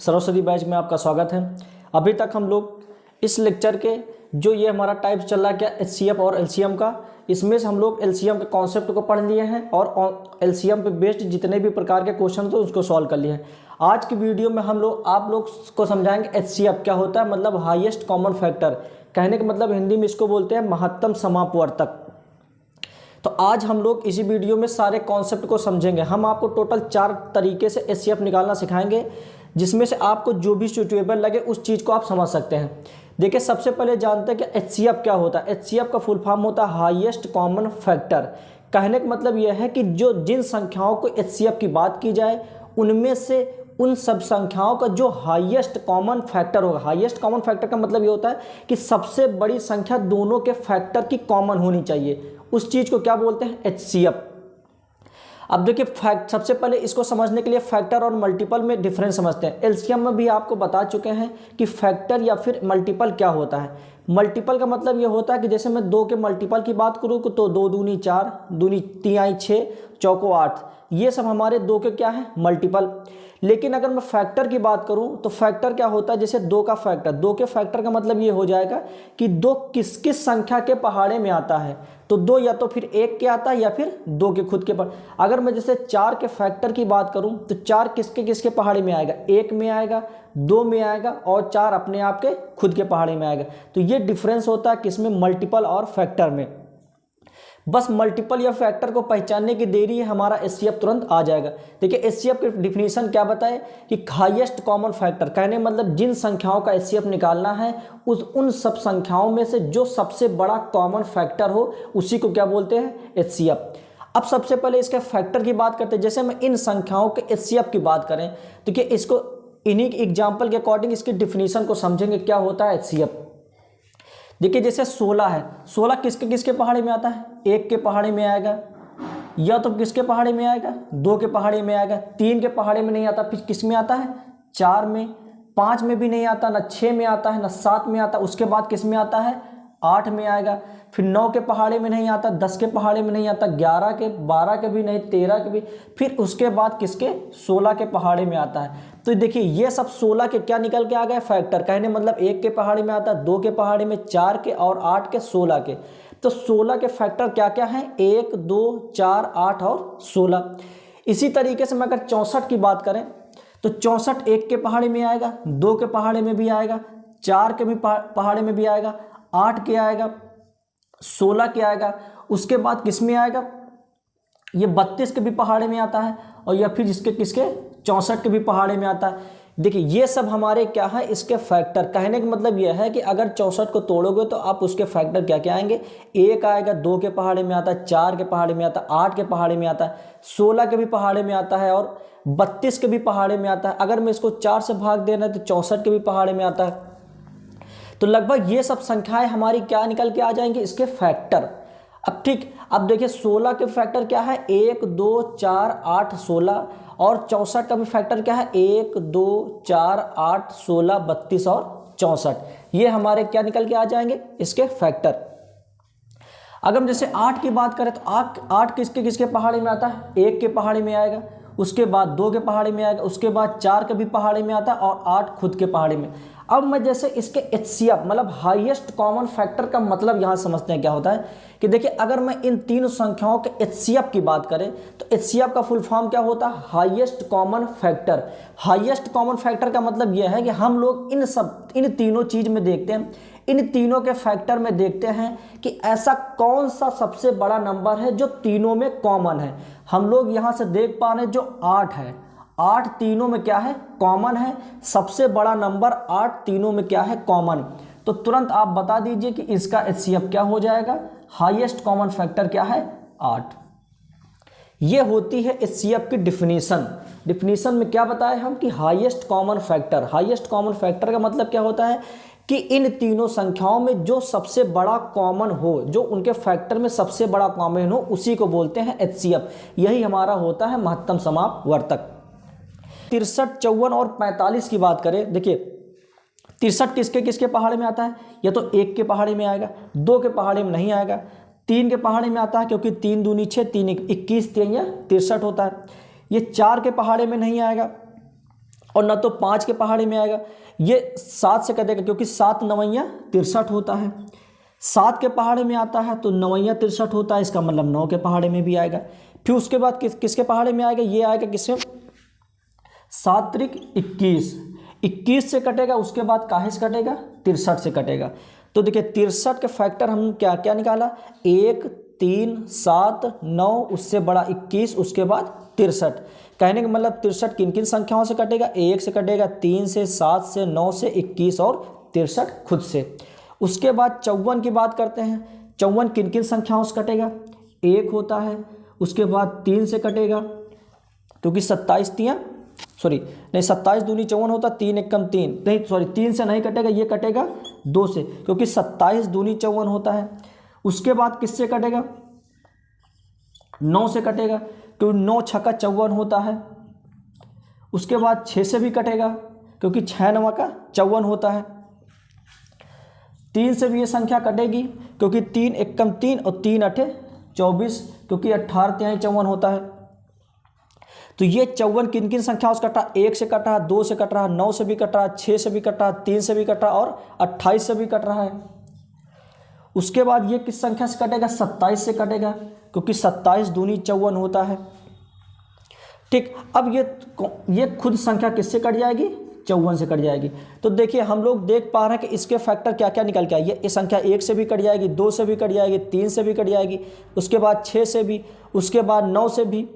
Saraswati batch में आपका स्वागत है। अभी तक हम लोग इस लेक्चर के जो ये हमारा टाइप चल रहा है क्या एचसीएफ और एलसीएम का, इसमें से हम लोग एलसीएम के कॉन्सेप्ट को पढ़ लिए हैं और एलसीएम पे बेस्ड जितने भी प्रकार के क्वेश्चन थे उसको सॉल्व कर लिए हैं। आज की वीडियो में हम लोग आप लोग को समझाएंगे एचसीएफ क्या होता है, मतलब हाईएस्ट कॉमन फैक्टर। कहने का मतलब हिंदी में इसको बोलते हैं महत्तम समापवर्तक। तो आज हम लोग इसी वीडियो में सारे कॉन्सेप्ट को समझेंगे। हम आपको टोटल 4 तरीके से एचसीएफ निकालना सिखाएंगे, जिसमें से आपको जो भी सुटेबल लगे उस चीज़ को आप समझ सकते हैं। देखिए, सबसे पहले जानते हैं कि एचसीएफ क्या होता है। एचसीएफ का फुल फॉर्म होता है हाईएस्ट कॉमन फैक्टर। कहने का मतलब यह है कि जो जिन संख्याओं को एचसीएफ की बात की जाए उनमें से उन सब संख्याओं का जो हाईएस्ट कॉमन फैक्टर होगा। हाईएस्ट कॉमन फैक्टर का मतलब ये होता है कि सबसे बड़ी संख्या दोनों के फैक्टर की कॉमन होनी चाहिए। उस चीज़ को क्या बोलते हैं, एचसीएफ। अब देखिए, फैक्ट सबसे पहले इसको समझने के लिए फैक्टर और मल्टीपल में डिफरेंस समझते हैं। एलसीएम में भी आपको बता चुके हैं कि फैक्टर या फिर मल्टीपल क्या होता है। मल्टीपल का मतलब ये होता है कि जैसे मैं 2 के मल्टीपल की बात करूँ तो 2 दूनी 4, दूनी 3 6, चौको 8, ये सब हमारे 2 के क्या है, मल्टीपल। लेकिन अगर मैं फैक्टर की बात करूं तो फैक्टर क्या होता है, जैसे 2 का फैक्टर। 2 के फैक्टर का मतलब ये हो जाएगा कि 2 किस किस संख्या के पहाड़े में आता है। तो 2 या तो फिर 1 के आता है या फिर 2 के खुद के पर। अगर मैं जैसे 4 के फैक्टर की बात करूं तो 4 किसके किसके पहाड़े में आएगा, 1 में आएगा, 2 में आएगा और 4 अपने आप के खुद के पहाड़े में आएगा। तो ये डिफरेंस होता है किसमें, मल्टीपल और फैक्टर में। बस मल्टीपल या फैक्टर को पहचानने की देरी है, हमारा एचसीएफ तुरंत आ जाएगा। देखिए, एचसीएफ की डिफिनीशन क्या बताए कि हाईएस्ट कॉमन फैक्टर, कहने मतलब जिन संख्याओं का एचसीएफ निकालना है उन सब संख्याओं में से जो सबसे बड़ा कॉमन फैक्टर हो उसी को क्या बोलते हैं, एचसीएफ। अब सबसे पहले इसके फैक्टर की बात करते हैं। जैसे मैं इन संख्याओं के एचसीएफ की बात करें तो क्या इसको इन्हीं एग्जाम्पल के अकॉर्डिंग इसकी डिफिनीशन को समझेंगे क्या होता है एचसीएफ। देखिए, जैसे 16 है, 16 किसके किसके पहाड़े में आता है, 1 के पहाड़े में आएगा, या तो किसके पहाड़े में आएगा, 2 के पहाड़े में आएगा, 3 के पहाड़े में नहीं आता, फिर किस में आता है, 4 में, 5 में भी नहीं आता, ना 6 में आता है, ना 7 में आता। उसके बाद किस में आता है, 8 में आएगा। फिर 9 के पहाड़े में नहीं आता, 10 के पहाड़े में नहीं आता, 11 के, 12 के भी नहीं, 13 के भी। फिर उसके बाद किसके, 16 के पहाड़े में आता है। तो देखिए, ये सब 16 के क्या निकल के आ गए, फैक्टर। कहने मतलब 1 के पहाड़े में आता है, 2 के पहाड़े में, 4 के और 8 के, 16 के। तो 16 के फैक्टर क्या क्या हैं, 1 2 4 8 और 16। इसी तरीके से मैं अगर 64 की बात करें तो 64 1 के पहाड़े में आएगा, 2 के पहाड़े में भी आएगा, 4 के भी पहाड़े में भी आएगा, 8 के आएगा, 16 के आएगा। उसके बाद किस में आएगा, ये 32 के भी पहाड़े में आता है, और या फिर इसके किसके, 64 के भी पहाड़े में आता है। देखिए, ये सब हमारे क्या है, इसके फैक्टर। कहने का मतलब यह है कि अगर 64 को तोड़ोगे तो आप उसके फैक्टर क्या क्या आएंगे, 1 आएगा, 2 के पहाड़े में आता है, 4 के पहाड़े में आता है, 8 के पहाड़े में आता है, 16 के भी पहाड़े में आता है और 32 के भी पहाड़े में आता है। अगर मैं इसको 4 से भाग देना है तो 64 के भी पहाड़े में आता है। तो लगभग ये सब संख्याएं हमारी क्या निकल के आ जाएंगे, इसके फैक्टर। अब ठीक, अब देखिए 16 के फैक्टर क्या है, 1 2 4 8 16, और 64 का भी फैक्टर क्या है, 1 2 4 8 16 32 और 64। ये हमारे क्या निकल के आ जाएंगे, इसके फैक्टर। अगर हम जैसे 8 की बात करें तो 8 किसके किसके पहाड़े में आता है, 1 के पहाड़े में आएगा, उसके बाद 2 के पहाड़े में आएगा, उसके बाद 4 के भी पहाड़े में आता है और 8 खुद के पहाड़े में। अब मैं जैसे इसके एचसीएफ मतलब हाईएस्ट कॉमन फैक्टर का मतलब यहाँ समझते हैं क्या होता है कि देखिए, अगर मैं इन तीनों संख्याओं के एचसीएफ की बात करें तो एचसीएफ का फुल फॉर्म क्या होता है, highest common factor. Highest common factor का मतलब यह है कि हम लोग इन तीनों चीज में देखते हैं, इन तीनों के फैक्टर में देखते हैं कि ऐसा कौन सा सबसे बड़ा नंबर है जो तीनों में कॉमन है। हम लोग यहाँ से देख पा रहे हैं जो 8 है, 8 तीनों में क्या है, कॉमन है। सबसे बड़ा नंबर 8 तीनों में क्या है, कॉमन। तो तुरंत आप बता दीजिए कि इसका एचसीएफ क्या हो जाएगा, हाईएस्ट कॉमन फैक्टर क्या है, 8। ये होती है एचसीएफ की डिफिनीशन। डिफिनीशन में क्या बताए हम कि highest common factor. Highest common factor का मतलब क्या होता है कि इन तीनों संख्याओं में जो सबसे बड़ा कॉमन हो, जो उनके फैक्टर में सबसे बड़ा कॉमन हो, उसी को बोलते हैं एचसीएफ। यही हमारा होता है महत्तम समापवर्तक। 63 54 और 45 की बात करें, देखिए 63 किसके किसके पहाड़े में आता है, या तो 1 के पहाड़े में आएगा, 2 के पहाड़े में नहीं आएगा, 3 के पहाड़े में आता है क्योंकि 3 दूनी 6, 3 21 3 63 होता है। ये 4 के पहाड़े में नहीं आएगा, और ना तो 5 के पहाड़े में आएगा। ये 7 से कटेगा क्योंकि 7 नवैया 63 होता है। 7 के पहाड़े में आता है तो नवैया 63 होता है, इसका मतलब 9 के पहाड़े में भी आएगा। फिर उसके बाद किसके पहाड़े में आएगा, ये आएगा किससे, 7 त्रिक 21, 21 से कटेगा। उसके बाद काहे से कटेगा, 63 से कटेगा। तो देखिए 63 के फैक्टर हम क्या क्या निकाला, 1 3 7 9, उससे बड़ा 21, उसके बाद 63। कहने का मतलब 63 किन किन संख्याओं से कटेगा, 1 से कटेगा, 3 से, 7 से, 9 से, 21 और 63 खुद से। उसके बाद 54 की बात करते हैं। 54 किन किन संख्याओं से कटेगा, 1 होता है, उसके बाद 3 से कटेगा क्योंकि 27 दूनी 54 होता, 3 एकम 3 नहीं, सॉरी 3 से नहीं कटेगा, ये कटेगा 2 से क्योंकि 27 दूनी 54 होता है। उसके बाद किससे कटेगा, 9 से कटेगा क्योंकि 9 छक्का 54 होता है। उसके बाद 6 से भी कटेगा क्योंकि 6 9 का 54 होता है। 3 से भी ये संख्या कटेगी क्योंकि 3 एकम 3 और 3 8 24 क्योंकि 18 3 54 होता है। तो ये 54 किन किन संख्याओं से कट रहा, 1 से कट रहा, 2 से कट रहा, 9 से भी कट रहा, 6 से भी कट रहा, 3 से भी कट रहा और 28 से भी कट रहा है। उसके बाद ये किस संख्या से कटेगा, 27 से कटेगा क्योंकि 27 दूनी 54 होता है। ठीक, अब ये खुद संख्या किससे कट जाएगी, 54 से कट जाएगी। तो देखिए हम लोग देख पा रहे हैं कि इसके फैक्टर क्या क्या निकल के आए। ये संख्या 1 से भी कट जाएगी, 2 से भी कट जाएगी, 3 से भी कट जाएगी, उसके बाद 6 से भी, उसके बाद 9 से भी।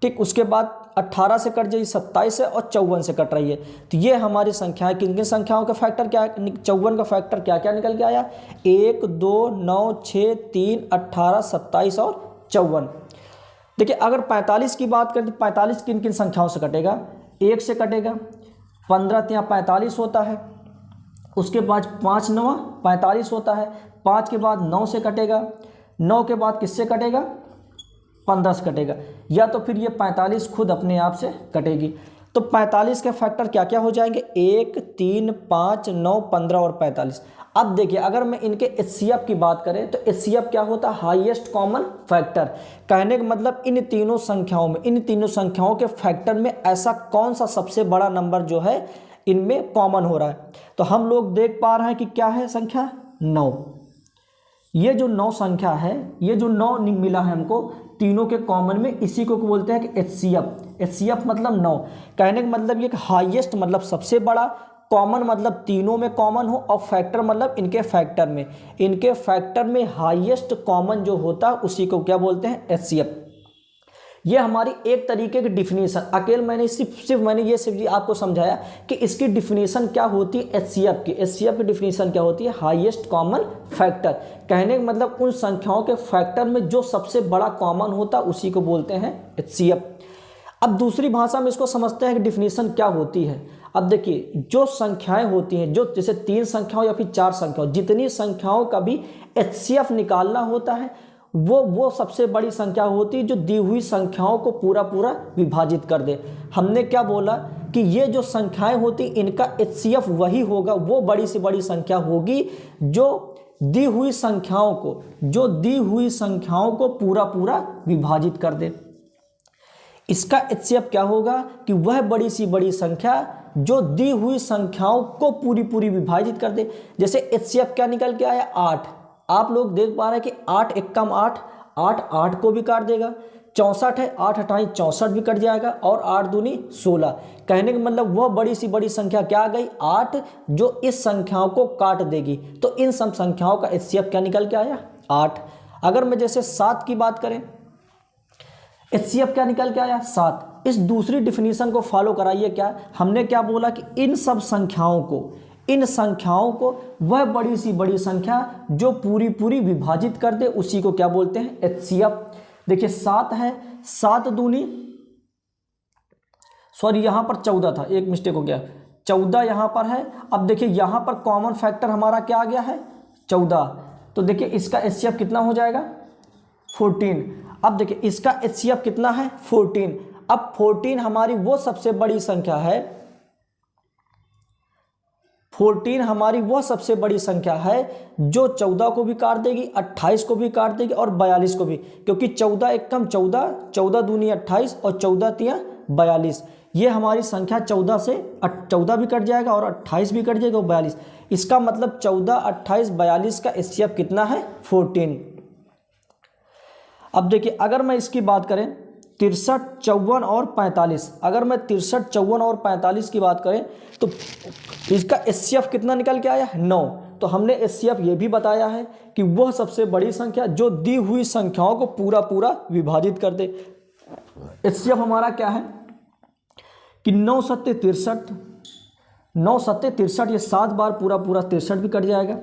ठीक, उसके बाद 18 से कट जाएगी, 27 से और 54 से कट रही है। तो ये हमारी संख्या है। किन किन संख्याओं का फैक्टर क्या है, 54 का फैक्टर क्या क्या निकल के आया, 1 2 9 6 3 18 27 और 54। देखिए अगर 45 की बात करें तो 45 किन किन संख्याओं से कटेगा, 1 से कटेगा, 15 3 45 होता है। उसके बाद 5 9 45 होता है। 5 के बाद 9 से कटेगा, 9 के बाद किससे कटेगा, 15 से कटेगा, या तो फिर ये 45 खुद अपने आप से कटेगी। तो 45 के फैक्टर क्या क्या हो जाएंगे, 1 3 5 9 15 और 45। अब देखिए अगर मैं इनके HCF की बात करें तो HCF क्या होता है, हाईएस्ट कॉमन फैक्टर। कहने का मतलब इन तीनों संख्याओं के फैक्टर में ऐसा कौन सा सबसे बड़ा नंबर जो है इनमें कॉमन हो रहा है। तो हम लोग देख पा रहे हैं कि क्या है संख्या 9। ये जो 9 संख्या है, ये जो 9 मिला है हमको तीनों के कॉमन में, इसी को बोलते हैं कि HCF मतलब 9। कहने का मतलब ये कि हाईएस्ट मतलब सबसे बड़ा, कॉमन मतलब तीनों में कॉमन हो, और फैक्टर मतलब इनके फैक्टर में हाईएस्ट कॉमन जो होता है उसी को क्या बोलते हैं, HCF। ये हमारी एक तरीके की डिफिनीशन, अकेले मैंने सिर्फ आपको समझाया कि इसकी डिफिनीशन क्या होती है HCF की डिफिनीशन क्या होती है, हाईएस्ट कॉमन फैक्टर। कहने का मतलब उन संख्याओं के फैक्टर में जो सबसे बड़ा कॉमन होता है उसी को बोलते हैं HCF। अब दूसरी भाषा में इसको समझते हैं कि डिफिनीशन क्या होती है। अब देखिए जो संख्याएं होती हैं, जो जैसे 3 संख्याओं या फिर 4 संख्याओं, जितनी संख्याओं का भी HCF निकालना होता है वो सबसे बड़ी संख्या होती है जो दी हुई संख्याओं को पूरा विभाजित कर दे। हमने क्या बोला कि ये जो संख्याएं होती इनका HCF वही होगा, वो बड़ी से बड़ी संख्या होगी जो दी हुई संख्याओं को पूरा विभाजित कर दे। इसका HCF क्या होगा कि वह बड़ी से बड़ी संख्या जो दी हुई संख्याओं को पूरी विभाजित कर दे। जैसे HCF क्या निकल के आया, 8। आप लोग देख पा रहे हैं कि 8 एकम 8, 8 को भी काट देगा। 64 है, 8 हटाई 64 भी कट जाएगा, और 8 दूनी 16। कहने का मतलब वह बड़ी सी बड़ी संख्या क्या आ गई, 8, जो इस संख्याओं को काट देगी। तो इन सब संख्याओं का HCF क्या निकल के आया, 8। अगर मैं जैसे 7 की बात करें, HCF क्या निकल के आया, 7। इस दूसरी डिफिनीशन को फॉलो कराइए। क्या हमने क्या बोला कि इन संख्याओं को वह बड़ी सी बड़ी संख्या जो पूरी विभाजित कर दे उसी को क्या बोलते हैं, HCF। देखिए 7 है, 7 दूनी, सॉरी यहां पर 14 था, एक मिस्टेक हो गया, 14 यहां पर है। अब देखिए यहां पर कॉमन फैक्टर हमारा क्या आ गया है, 14। तो देखिए इसका HCF कितना हो जाएगा, 14। अब देखिए इसका HCF कितना है, 14। अब 14 हमारी वो सबसे बड़ी संख्या है, 14 हमारी वह सबसे बड़ी संख्या है जो 14 को भी काट देगी, 28 को भी काट देगी और 42 को भी, क्योंकि 14 एकम 14, 14 दूनी 28 और 14 तिया 42। ये हमारी संख्या 14 से 14 भी कट जाएगा और 28 भी कट जाएगा और 42। इसका मतलब 14, 28, 42 का HCF कितना है 14। अब देखिए अगर मैं इसकी बात करें 63, 54 और 45, अगर मैं 63, 54 और 45 की बात करें तो इसका HCF कितना निकल के आया है 9। तो हमने HCF ये भी बताया है कि वह सबसे बड़ी संख्या जो दी हुई संख्याओं को पूरा पूरा विभाजित कर दे। HCF हमारा क्या है कि 9 सत्ते 63, 9 सत्ते 63, ये 7 बार पूरा पूरा 63 भी कट जाएगा।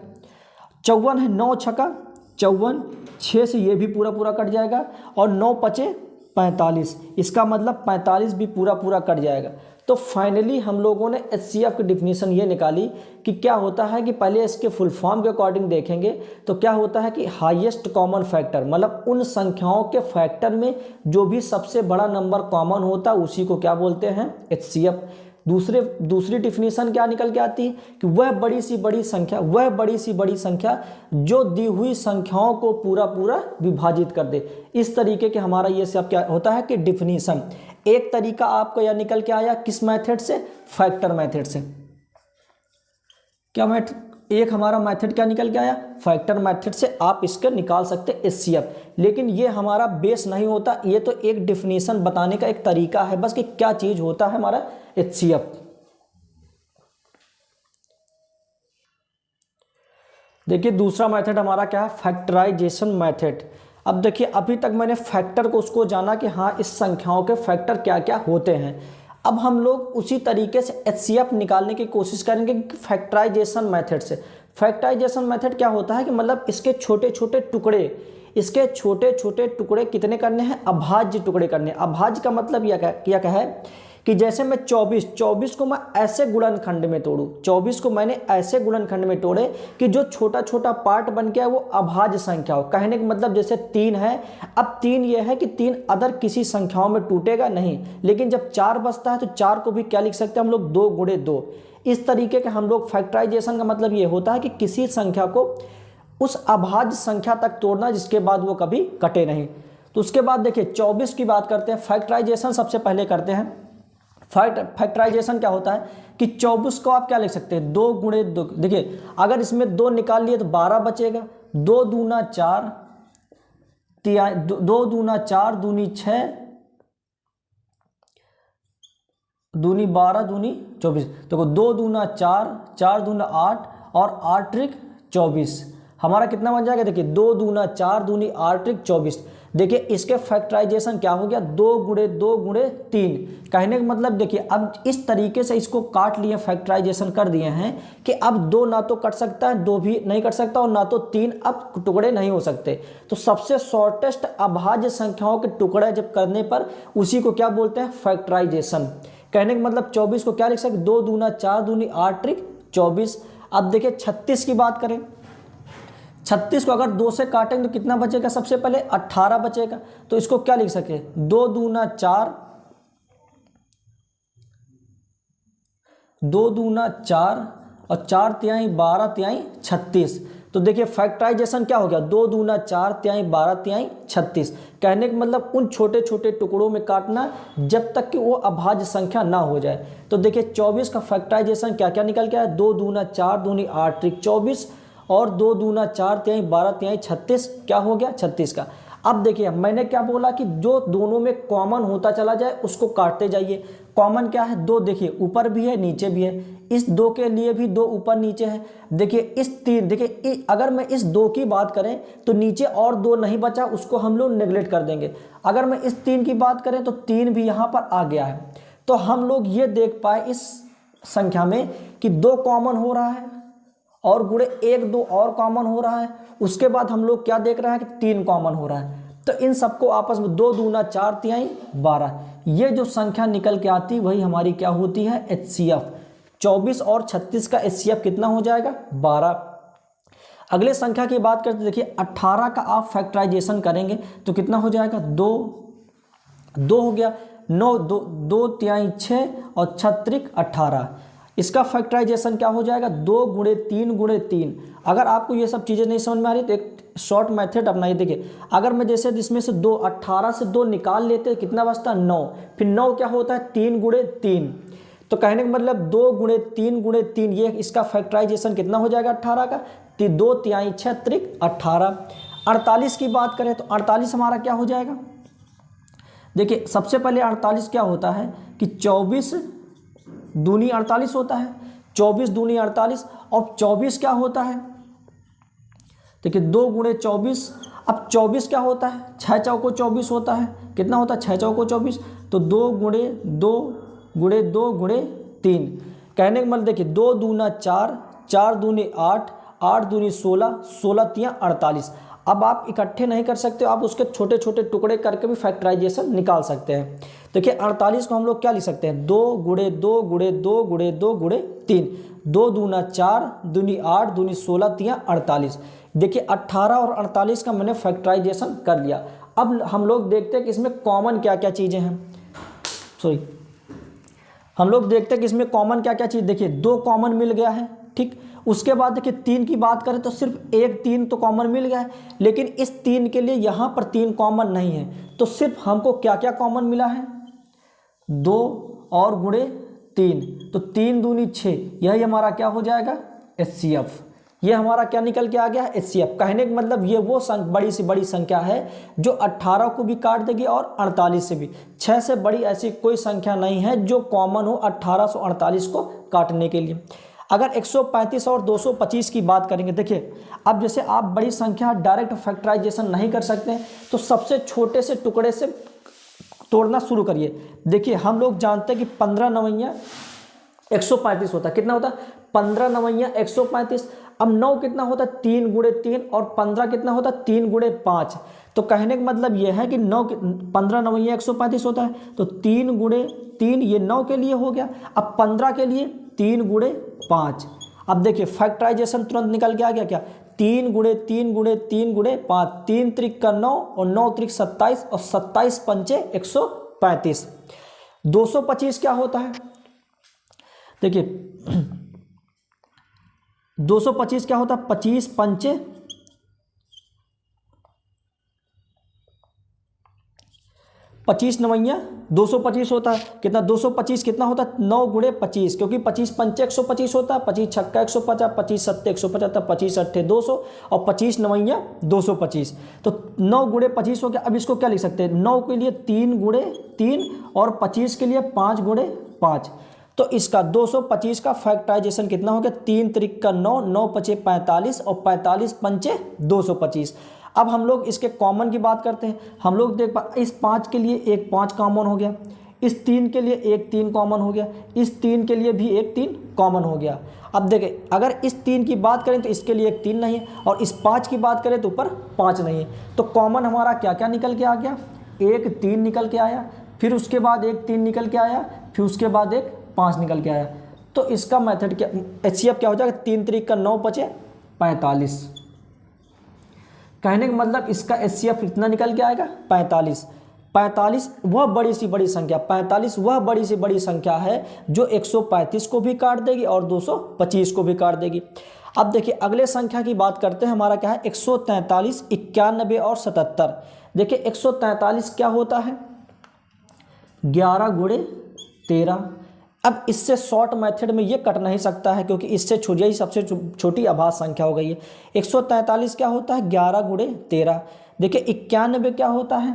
54 है 9 छक्का 54, 6 से ये भी पूरा पूरा कट जाएगा और 9 पचे 45, इसका मतलब 45 भी पूरा पूरा कट जाएगा। तो फाइनली हम लोगों ने HCF की डिफिनीशन ये निकाली कि क्या होता है कि पहले इसके फुल फॉर्म के अकॉर्डिंग देखेंगे तो क्या होता है कि हाईएस्ट कॉमन फैक्टर, मतलब उन संख्याओं के फैक्टर में जो भी सबसे बड़ा नंबर कॉमन होता है उसी को क्या बोलते हैं HCF। दूसरी डिफिनीशन क्या निकल के आती है कि वह बड़ी सी बड़ी संख्या जो दी हुई संख्याओं को पूरा पूरा विभाजित कर दे। इस तरीके के हमारा ये सब क्या होता है कि डिफिनीशन। एक तरीका आपको यह निकल के आया किस मेथड से, फैक्टर मेथड से। क्या मेथड, एक हमारा मेथड क्या निकल के आया फैक्टर मेथड से आप इसके निकाल सकते HCF। लेकिन ये हमारा बेस नहीं होता, ये तो एक डिफिनीशन बताने का एक तरीका है बस कि क्या चीज होता है हमारा HCF। देखिए दूसरा मेथड हमारा क्या है फैक्टराइजेशन मेथड। अब देखिए अभी तक मैंने फैक्टर को उसको जाना कि हाँ इस संख्याओं के फैक्टर क्या क्या होते हैं। अब हम लोग उसी तरीके से HCF निकालने की कोशिश करेंगे फैक्टराइजेशन मेथड से। फैक्टराइजेशन मेथड क्या होता है कि मतलब इसके छोटे छोटे टुकड़े कितने करने हैं, अभाज्य टुकड़े करने। अभाज्य का मतलब यह क्या है कि जैसे मैं 24 को मैं ऐसे गुणनखंड में तोड़ूं, 24 को मैंने ऐसे गुणनखंड में तोड़े कि जो छोटा छोटा पार्ट बन गया वो अभाज्य संख्या हो। कहने का मतलब जैसे 3 है, अब 3 ये है कि 3 अदर किसी संख्याओं में टूटेगा नहीं, लेकिन जब 4 बचता है तो 4 को भी क्या लिख सकते हैं हम लोग 2 गुणे 2। इस तरीके के हम लोग फैक्टराइजेशन का मतलब ये होता है कि किसी संख्या को उस अभाज्य संख्या तक तोड़ना जिसके बाद वो कभी कटे नहीं। तो उसके बाद देखिए 24 की बात करते हैं। फैक्टराइजेशन सबसे पहले करते हैं। फैक्टराइजेशन क्या होता है कि 24 को आप क्या लिख सकते हैं 2 गुणे 2। देखिए अगर इसमें 2 निकाल लिए तो 12 बचेगा। 2 दूना 4, 2 दूना 4, दूनी 6, दूनी 12, दूनी 24। देखो 2 दूना 4, 4 दूना 8 और 8 त्रिक 24। हमारा कितना बन जाएगा देखिए 2 दूना 4, दूनी 8 त्रिक 24। देखिए इसके फैक्टराइजेशन क्या हो गया 2 गुणे 2 गुणे 3। कहने का मतलब देखिए अब इस तरीके से इसको काट लिए, फैक्टराइजेशन कर दिए हैं कि अब 2 ना तो कट सकता है, 2 भी नहीं कट सकता और ना तो 3 अब टुकड़े नहीं हो सकते। तो सबसे शॉर्टेस्ट अभाज्य संख्याओं के टुकड़े जब करने पर उसी को क्या बोलते हैं फैक्टराइजेशन। कहने का मतलब 24 को क्या लिख सकते 2 दूना 4, दूनी 8 त्रिक 24। अब देखिए 36 की बात करें, 36 को अगर 2 से काटेंगे तो कितना बचेगा, सबसे पहले 18 बचेगा। तो इसको क्या लिख सके 2 दूना 4, 2 दूना 4 और 4 तिहाई 12 तिहाई 36। तो देखिए फैक्टराइजेशन क्या हो गया 2 दूना 4 तिहाई 12 तिहाई 36। कहने का मतलब उन छोटे छोटे टुकड़ों में काटना जब तक कि वो अभाज्य संख्या ना हो जाए। तो देखिए 24 का फैक्टराइजेशन क्या क्या निकल के आया 2 दूना 4, दूनी 8 त्रिक 24 और 2 दूना 4 तिहाई 12 तिहाई 36। क्या हो गया 36 का। अब देखिए मैंने क्या बोला कि जो दोनों में कॉमन होता चला जाए उसको काटते जाइए। कॉमन क्या है 2, देखिए ऊपर भी है नीचे भी है। इस 2 के लिए भी 2 ऊपर नीचे है। देखिए इस 3, देखिए अगर मैं इस 2 की बात करें तो नीचे और 2 नहीं बचा, उसको हम लोग नेग्लेक्ट कर देंगे। अगर मैं इस 3 की बात करें तो 3 भी यहाँ पर आ गया है। तो हम लोग ये देख पाए इस संख्या में कि 2 कॉमन हो रहा है और गुणे 1 2 और कॉमन हो रहा है। उसके बाद हम लोग क्या देख रहे हैं कि 3 कॉमन हो रहा है। तो इन सबको आपस में 2 दूना 4 तिहाई 12, ये जो संख्या निकल के आती वही हमारी क्या होती है HCF। 24 और 36 का HCF कितना हो जाएगा 12। अगले संख्या की बात करते देखिए 18 का आप फैक्टराइजेशन करेंगे तो कितना हो जाएगा 2 हो गया 9, 2 तिहाई 6 और 6 त्रिक 18। इसका फैक्टराइजेशन क्या हो जाएगा 2 गुणे 3 गुणे 3। अगर आपको ये सब चीज़ें नहीं समझ में आ रही तो एक शॉर्ट मेथड अपनाइए। देखिए अगर मैं जैसे इसमें से 2 18 से 2 निकाल लेते कितना बचता 9, फिर 9 क्या होता है 3 गुणे 3, तो कहने का मतलब 2 गुणे 3 गुणे 3, ये इसका फैक्टराइजेशन कितना हो जाएगा 18 का, 2 तिहाई 6 त्रिक 18। 48 की बात करें तो 48 हमारा क्या हो जाएगा, देखिए सबसे पहले 48 क्या होता है कि 24 दूनी 48 होता है, 24 दूनी 48, और 24 क्या होता है, देखिए 2 गुणे 24, अब 24 क्या होता है 6 चौको 24 होता है, कितना होता है 6 चौको 24, तो 2 गुणे 2 गुणे 2 गुणे 3, कहने का मतलब देखिए 2 दूना 4, 4 दूनी 8, 8 दूनी 16, 16 तिया 48। अब आप इकट्ठे नहीं कर सकते, आप उसके छोटे छोटे टुकड़े करके भी फैक्टराइजेशन निकाल सकते हैं। देखिए 48 को हम लोग क्या लिख सकते हैं 2 गुणे 2 गुणे 2 गुणे 2 गुणे 3, 2 दूना 4, दूनी 8, दूनी 16 तिया 48। देखिए 18 और 48 का मैंने फैक्टराइजेशन कर लिया। अब हम लोग देखते हैं कि इसमें कॉमन क्या क्या चीज़ें हैं, सॉरी हम लोग देखते हैं कि इसमें कॉमन क्या क्या चीज़, देखिए 2 कॉमन मिल गया है, ठीक। उसके बाद देखिए 3 की बात करें तो सिर्फ एक 3 तो कॉमन मिल गया है, लेकिन इस 3 के लिए यहाँ पर 3 कॉमन नहीं है, तो सिर्फ हमको क्या क्या कॉमन मिला है 2 और गुणे 3, तो 3 दूनी 6, यही हमारा क्या हो जाएगा HCF। ये हमारा क्या निकल के आ गया है HCF। कहने का मतलब ये वो बड़ी से बड़ी संख्या है जो 18 को भी काट देगी और 48 से भी। 6 से बड़ी ऐसी कोई संख्या नहीं है जो कॉमन हो 1848 को काटने के लिए। अगर 135 और 225 की बात करेंगे, देखिए अब जैसे आप बड़ी संख्या डायरेक्ट फैक्टराइजेशन नहीं कर सकते तो सबसे छोटे से टुकड़े से तोड़ना शुरू करिए। देखिए हम लोग जानते हैं कि 15 नवैया 135 होता है, कितना होता है 15 नवैया 135। अब 9 कितना होता है 3 गुणे 3, और 15 कितना होता है 3 गुणे 5। तो कहने का मतलब यह है कि 15 नवैया 135 होता है, तो 3 गुणे 3 ये 9 के लिए हो गया। अब 15 के लिए 3 गुणे 5। अब देखिए फैक्टराइजेशन तुरंत निकल के आ गया क्या 3 गुणे 3 गुणे 3 गुणे 5, 3 त्रिक का 9 और 9 त्रिक 27 और 27 पंचे 135। 225 क्या होता है, देखिए 225 क्या होता है 25 पंचे 25 नवैया 225 होता है, कितना 225 कितना होता है 9 गुणे 25, क्योंकि 25 पंचे 125 होता है, 25 छक्का 150, 25 सत्ते 175, 25 अट्ठे 200 और 25 नवैया 225, तो 9 गुणे 25 हो गया। अब इसको क्या लिख सकते हैं 9 के लिए 3 गुणे 3 और 25 के लिए 5 गुणे 5, तो इसका 225 का फैक्टराइजेशन कितना हो गया 3 त्रिक का 9, 9 पचे 45 और 45 पंचे 225। अब हम लोग इसके कॉमन की बात करते हैं। हम लोग देख इस 5 के लिए एक 5 कॉमन हो गया, इस 3 के लिए एक 3 कॉमन हो गया, इस 3 के लिए भी एक 3 कॉमन हो गया। अब देखें अगर इस 3 की बात करें तो इसके लिए एक 3 नहीं है, और इस 5 की बात करें तो ऊपर 5 नहीं है, तो कॉमन हमारा क्या क्या निकल के आ गया, एक 3 निकल के आया, फिर उसके बाद एक 3 निकल के आया, फिर उसके बाद एक 5 निकल के आया। तो इसका मेथड क्या HCF क्या हो जाएगा 3 त्रिक का 9 पचे 45। कहने का मतलब इसका HCF कितना निकल के आएगा 45। 45 वह बड़ी सी बड़ी संख्या, 45 वह बड़ी सी बड़ी संख्या है जो 135 को भी काट देगी और 225 को भी काट देगी। अब देखिए अगले संख्या की बात करते हैं, हमारा क्या है 143, 91 और 77। देखिए 143 क्या होता है 11 गुणे 13। अब इससे शॉर्ट मेथड में ये कट नहीं सकता है क्योंकि इससे यही सबसे छोटी अभाज्य संख्या हो गई है। 143 क्या होता है 11 गुणे 13। देखिए 91 क्या होता है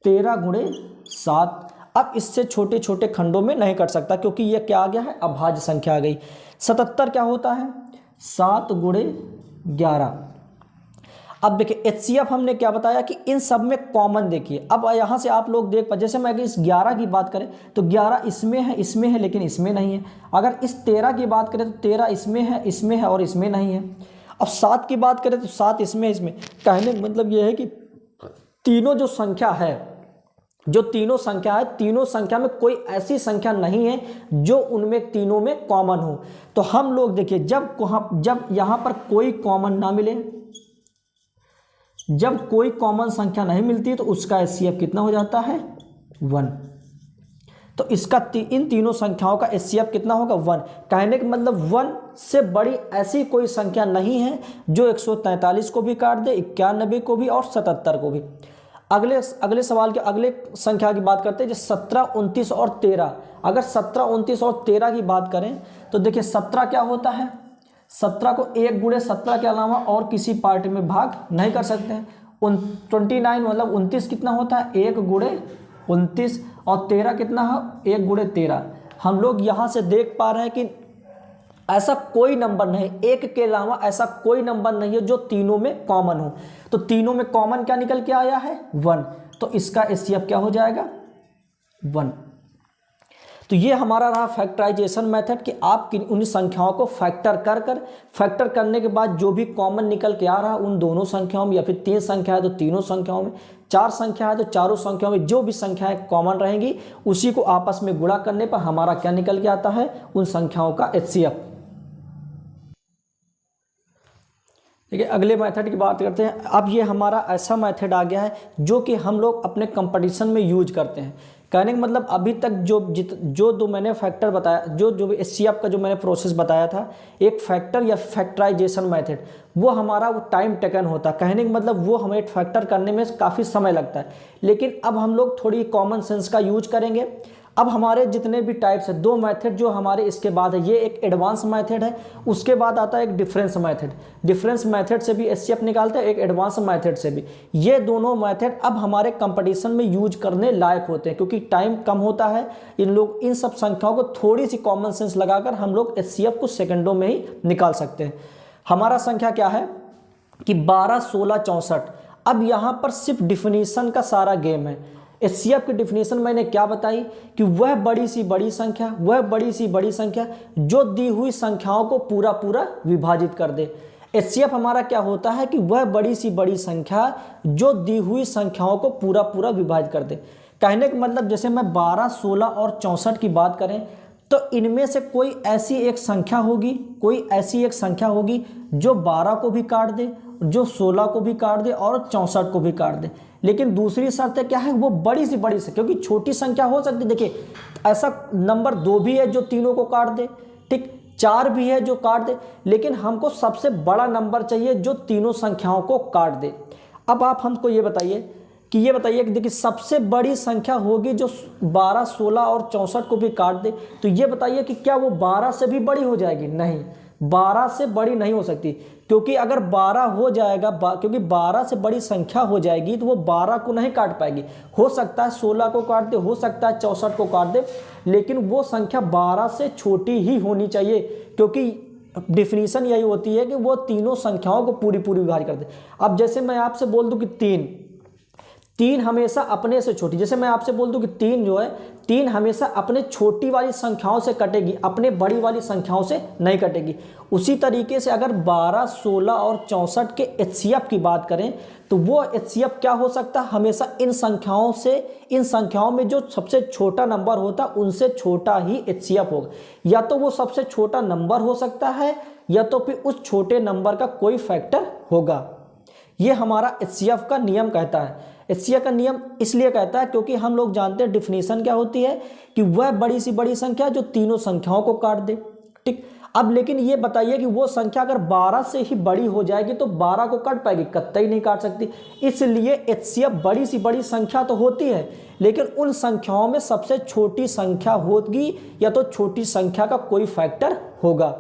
13 गुणे 7। अब इससे छोटे छोटे खंडों में नहीं कट सकता क्योंकि ये क्या आ गया है अभाज्य संख्या आ गई। 77 क्या होता है 7 गुणे 11। अब देखिए HCF हमने क्या बताया कि इन सब में कॉमन देखिए। अब यहाँ से आप लोग देख पा, जैसे मैं अगर इस 11 की बात करें तो 11 इसमें है लेकिन इसमें नहीं है। अगर इस 13 की बात करें तो 13 इसमें है और इसमें नहीं है। अब 7 की बात करें तो 7 इसमें। कहने का मतलब ये है कि तीनों जो संख्या है, तीनों संख्या में कोई ऐसी संख्या नहीं है जो उनमें तीनों में कॉमन हो। तो हम लोग देखिए जब यहाँ पर कोई कॉमन ना मिले, जब कोई कॉमन संख्या नहीं मिलती तो उसका HCF कितना हो जाता है 1। तो इसका इन तीनों संख्याओं का HCF कितना होगा 1। कहने का मतलब 1 से बड़ी ऐसी कोई संख्या नहीं है जो 143 को भी काट दे, 91 को भी और 77 को भी। अगले सवाल के अगले संख्या की बात करते हैं, जो 17, 29 और 13। अगर 17, 29 और 13 की बात करें तो देखिए 17 क्या होता है, 17 को 1 गुणे 17 के अलावा और किसी पार्ट में भाग नहीं कर सकते हैं। 29 मतलब 29 कितना होता है 1 गुणे 29 और 13 कितना है 1 गुणे 13। हम लोग यहाँ से देख पा रहे हैं कि ऐसा कोई नंबर नहीं, 1 के अलावा ऐसा कोई नंबर नहीं है जो तीनों में कॉमन हो। तो तीनों में कॉमन क्या निकल के आया है 1, तो इसका HCF क्या हो जाएगा 1। तो ये हमारा रहा फैक्टराइजेशन मेथड कि आप उन संख्याओं को फैक्टर करने के बाद जो भी कॉमन निकल के आ रहा है उन दोनों संख्याओं में, या फिर 3 संख्या है तो तीनों संख्याओं में, 4 संख्या है तो चारों संख्याओं में जो भी संख्याएं कॉमन रहेंगी उसी को आपस में गुणा करने पर हमारा क्या निकल के आता है उन संख्याओं का HCF। ठीक है, अगले मेथड की बात करते हैं। अब ये हमारा ऐसा मेथड आ गया है जो कि हम लोग अपने कंपटीशन में यूज करते हैं। कहने का मतलब अभी तक जो मैंने फैक्टर बताया, जो HCF का जो मैंने प्रोसेस बताया था, एक फैक्टर या फैक्टराइजेशन मेथड, वो हमारा टाइम टेकन होता है। कहने का मतलब वो हमें फैक्टर करने में काफ़ी समय लगता है। लेकिन अब हम लोग थोड़ी कॉमन सेंस का यूज करेंगे। अब हमारे जितने भी टाइप्स है, 2 मेथड जो हमारे इसके बाद है, ये एक एडवांस मेथड है, उसके बाद आता है एक डिफरेंस मेथड। डिफरेंस मेथड से भी HCF निकालते हैं, एक एडवांस मेथड से भी। ये दोनों मेथड अब हमारे कंपटीशन में यूज करने लायक होते हैं क्योंकि टाइम कम होता है। इन सब संख्याओं को थोड़ी सी कॉमन सेंस लगाकर हम लोग HCF को सेकंडों में ही निकाल सकते हैं। हमारा संख्या क्या है कि 12, 16, 64। अब यहाँ पर सिर्फ डिफिनीशन का सारा गेम है। HCF की डिफिनीशन मैंने क्या बताई कि वह बड़ी सी बड़ी संख्या जो दी हुई संख्याओं को पूरा विभाजित कर दे। HCF हमारा क्या होता है कि वह बड़ी सी बड़ी संख्या जो दी हुई संख्याओं को पूरा विभाजित कर दे। कहने का मतलब जैसे मैं 12, 16 और 64 की बात करें तो इनमें से कोई ऐसी एक संख्या होगी जो 12 को भी काट दे, जो 16 को भी काट दे और 64 को भी काट दे। लेकिन दूसरी शर्त क्या है, वो बड़ी सी बड़ी संख्या, क्योंकि छोटी संख्या हो सकती है। देखिए ऐसा नंबर 2 भी है जो तीनों को काट दे, ठीक, 4 भी है जो काट दे, लेकिन हमको सबसे बड़ा नंबर चाहिए जो तीनों संख्याओं को काट दे। अब आप हमको ये बताइए कि देखिए सबसे बड़ी संख्या होगी जो 12, 16 और 64 को भी काट दे। तो ये बताइए कि क्या वो 12 से भी बड़ी हो जाएगी? नहीं, 12 से बड़ी नहीं हो सकती, क्योंकि अगर 12 हो जाएगा, क्योंकि 12 से बड़ी संख्या हो जाएगी तो वो 12 को नहीं काट पाएगी। हो सकता है 16 को काट दे, हो सकता है 64 को काट दे, लेकिन वो संख्या 12 से छोटी ही होनी चाहिए, क्योंकि डिफिनीशन यही होती है कि वो तीनों संख्याओं को पूरी विभाजित कर दे। अब जैसे मैं आपसे बोल दूं कि 3 हमेशा अपने से छोटी, जैसे मैं आपसे बोल दूं कि 3 हमेशा अपने छोटी वाली संख्याओं से कटेगी, अपने बड़ी वाली संख्याओं से नहीं कटेगी। उसी तरीके से अगर 12, 16 और 64 के HCF की बात करें तो वो HCF क्या हो सकता है, हमेशा इन संख्याओं में जो सबसे छोटा नंबर होता है उनसे छोटा ही HCF होगा। या तो वो सबसे छोटा नंबर हो सकता है या तो फिर उस छोटे नंबर का कोई फैक्टर होगा। ये हमारा HCF का नियम कहता है। HCF का नियम इसलिए कहता है क्योंकि हम लोग जानते हैं डिफिनीशन क्या होती है कि वह बड़ी सी बड़ी संख्या जो तीनों संख्याओं को काट दे, ठीक। अब लेकिन ये बताइए कि वो संख्या अगर 12 से ही बड़ी हो जाएगी तो 12 को काट पाएगी? कतई नहीं काट सकती। इसलिए HCF बड़ी सी बड़ी संख्या तो होती है, लेकिन उन संख्याओं में सबसे छोटी संख्या होगी या तो छोटी संख्या का कोई फैक्टर होगा।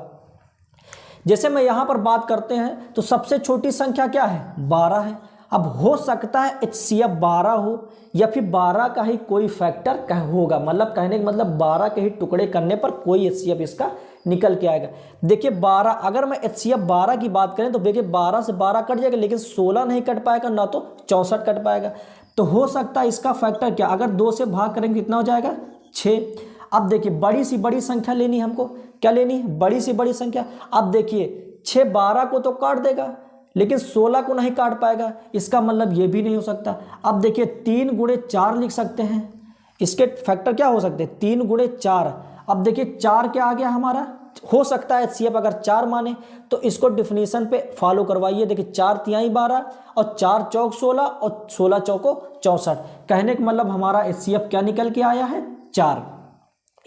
जैसे मैं यहाँ पर बात करते हैं तो सबसे छोटी संख्या क्या है, 12 है। अब हो सकता है HCF 12 हो या फिर 12 का ही कोई फैक्टर होगा, मतलब कहने का मतलब 12 के ही टुकड़े करने पर कोई HCF इसका निकल के आएगा। देखिए 12, अगर मैं HCF 12 की बात करें तो देखिए 12 से 12 कट जाएगा, लेकिन 16 नहीं कट पाएगा, ना तो 64 कट पाएगा। तो हो सकता है इसका फैक्टर क्या, अगर 2 से भाग करेंगे कितना हो जाएगा, 6। अब देखिए बड़ी सी बड़ी संख्या लेनी है हमको, क्या लेनी है, बड़ी सी बड़ी संख्या। अब देखिए 6 12 को तो काट देगा, लेकिन 16 को नहीं काट पाएगा, इसका मतलब ये भी नहीं हो सकता। अब देखिए 3 गुणे 4 लिख सकते हैं, इसके फैक्टर क्या हो सकते हैं, 3 गुणे 4। अब देखिए 4 क्या आ गया हमारा, हो सकता है HCF अगर 4 माने तो इसको डिफिनीशन पे फॉलो करवाइए। देखिए 4 तिहाई 12 और 4 चौक 16 और 16 चौको 64। कहने का मतलब हमारा HCF क्या निकल के आया है, 4।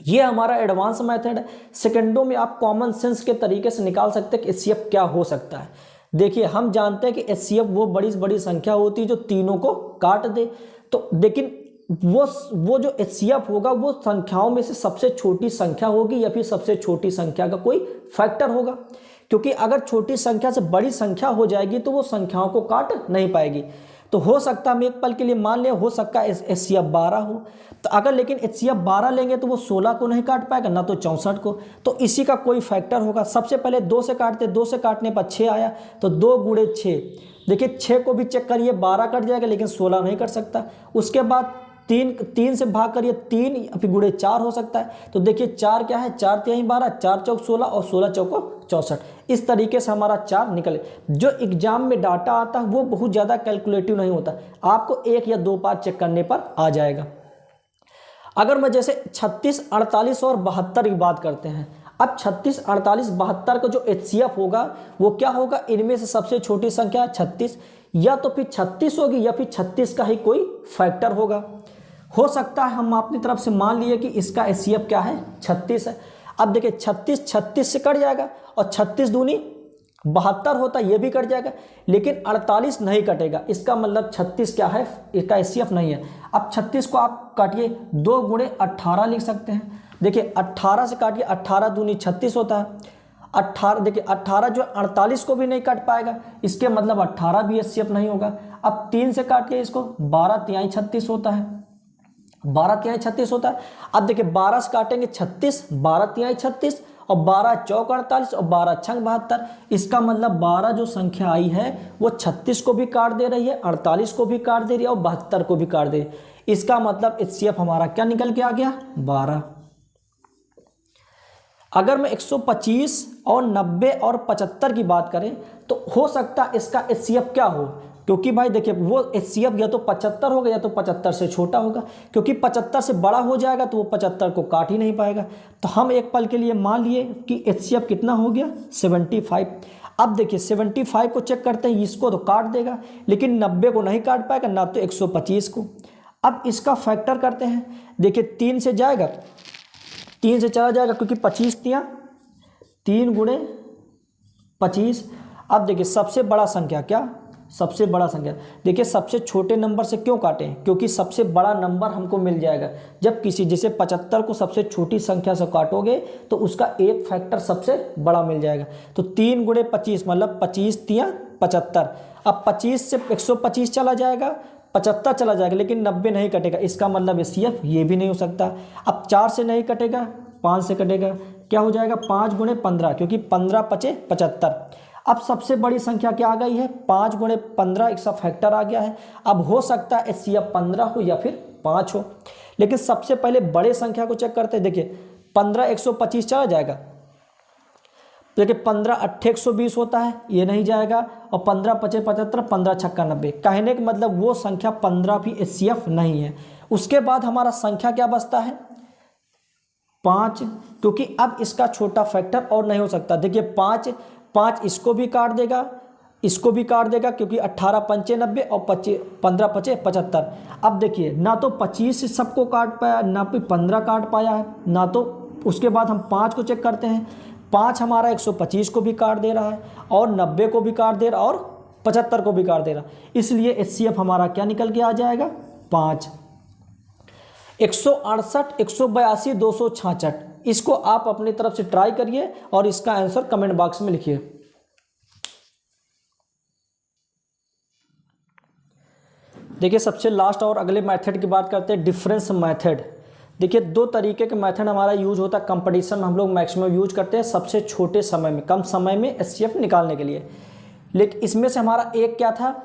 ये हमारा एडवांस मेथड है। सेकंडों में आप कॉमन सेंस के तरीके से निकाल सकते हैं कि एचसीएफ क्या हो सकता है। देखिए हम जानते हैं कि एचसीएफ वो बड़ी बड़ी संख्या होती है जो तीनों को काट दे। तो लेकिन वो जो एचसीएफ होगा वो संख्याओं में से सबसे छोटी संख्या होगी या फिर सबसे छोटी संख्या का कोई फैक्टर होगा, क्योंकि अगर छोटी संख्या से बड़ी संख्या हो जाएगी तो वो संख्याओं को काट नहीं पाएगी। तो हो सकता है हम एक पल के लिए मान लें हो सकता है एचसीएफ 12 हो, तो अगर लेकिन एचसीएफ 12 लेंगे तो वो 16 को नहीं काट पाएगा ना तो 64 को, तो इसी का कोई फैक्टर होगा। सबसे पहले 2 से काटते, 2 से काटने पर 6 आया, तो 2 गुणे 6, देखिए 6 को भी चेक करिए 12 कट जाएगा लेकिन 16 नहीं कट सकता। उसके बाद 3 से भाग करिए 3 फिर गुणे 4 हो सकता है, तो देखिए 4 क्या है, 4 3 12, 4 चौक 16 और 16 चौको 64। इस तरीके से हमारा 4 निकले। जो एग्जाम में डाटा आता है वो बहुत ज़्यादा कैलकुलेटिव नहीं होता, आपको 1 या 2 बार चेक करने पर आ जाएगा। अगर मैं जैसे 36, 48 और 72 की बात करते हैं, अब 36, 48, 72 का जो एचसीएफ होगा वो क्या होगा, इनमें से सबसे छोटी संख्या 36, या तो फिर 36 होगी या फिर 36 का ही कोई फैक्टर होगा। हो सकता है हम अपनी तरफ से मान लिए कि इसका एचसीएफ क्या है, 36 है। अब देखिए 36 36 से कट जाएगा और 36 दूनी 72 होता है, ये भी कट जाएगा, लेकिन 48 नहीं कटेगा। इसका मतलब 36 क्या है, इसका एचसीएफ नहीं है। अब 36 को आप काटिए, 2 गुणे 18 लिख सकते हैं। देखिए 18 से काटिए, 18 दूनी 36 होता है। 18 देखिए 18 जो 48 को भी नहीं काट पाएगा, इसके मतलब 18 भी एचसीएफ नहीं होगा। अब 3 से काटिए इसको, 12 तिहाई 36 होता है, 12 तिहाई 36 होता है। अब देखिए 12 से काटेंगे 36, 12 तिहाई 36 और 12 चौक 48 और 12 छंग 72। इसका मतलब 12 जो संख्या आई है वो 36 को भी काट दे रही है, 48 को भी काट दे रही है और 72 को भी काट दे रही है। इसका मतलब एचसीएफ हमारा क्या निकल के आ गया, 12। अगर मैं 125 और 90 और 75 की बात करें तो हो सकता है इसका एचसीएफ क्या हो, क्योंकि भाई देखिए वो एचसीएफ या तो 75 होगा या तो 75 से छोटा होगा, क्योंकि 75 से बड़ा हो जाएगा तो वो 75 को काट ही नहीं पाएगा। तो हम एक पल के लिए मान लिए कि एचसीएफ कितना हो गया, 75। अब देखिए 75 को चेक करते हैं, इसको तो काट देगा लेकिन 90 को नहीं काट पाएगा, ना तो 125 को। अब इसका फैक्टर करते हैं, देखिए 3 से जाएगा, 3 से चला जाएगा क्योंकि 25 तिया 3 गुणे 25। अब देखिए सबसे बड़ा संख्या क्या, सबसे बड़ा संख्या, देखिए सबसे छोटे नंबर से क्यों काटें, क्योंकि सबसे बड़ा नंबर हमको मिल जाएगा। जब किसी जैसे 75 को सबसे छोटी संख्या से काटोगे तो उसका एक फैक्टर सबसे बड़ा मिल जाएगा। तो 3 गुणे 25 मतलब 25 तिया 75। अब 25 से 125 चला जाएगा, 75 चला जाएगा लेकिन 90 नहीं कटेगा, इसका मतलब एचसीएफ ये भी नहीं हो सकता। अब 4 से नहीं कटेगा, 5 से कटेगा, क्या हो जाएगा 5 गुणे 15, क्योंकि 15 पचे 75। अब सबसे बड़ी संख्या क्या आ गई है, 5 गुणे 15, इसका फैक्टर आ गया है। अब हो सकता है एचसीएफ 15 हो या फिर 5 हो, लेकिन सबसे पहले बड़े संख्या को चेक करते हैं। देखिए 15 125 चला जाएगा, देखिए 15 8 120 होता है, ये नहीं जाएगा, और 15 पचे 75, 15 छक्का 90। कहने का मतलब वो संख्या 15 भी एचसीएफ नहीं है। उसके बाद हमारा संख्या क्या बचता है, 5, क्योंकि अब इसका छोटा फैक्टर और नहीं हो सकता। देखिए 5 इसको भी काट देगा, इसको भी काट देगा, क्योंकि 18 पंचे 90 और 15 पचे 75। अब देखिए ना तो 25 से सबको काट पाया, ना फिर 15 काट पाया है, ना तो उसके बाद हम 5 को चेक करते हैं, 5 हमारा 125 को भी काट दे रहा है और 90 को भी काट दे रहा और 75 को भी काट दे रहा, इसलिए एचसीएफ हमारा क्या निकल के आ जाएगा, 5। 168, 182, 266, इसको आप अपनी तरफ से ट्राई करिए और इसका आंसर कमेंट बॉक्स में लिखिए। देखिए सबसे लास्ट और अगले मेथड की बात करते हैं, डिफरेंस मेथड। देखिए 2 तरीके के मेथड हमारा यूज होता है, कंपटीशन में हम लोग मैक्सिमम यूज करते हैं सबसे छोटे समय में, कम समय में एचसीएफ निकालने के लिए। लेकिन इसमें से हमारा एक क्या था,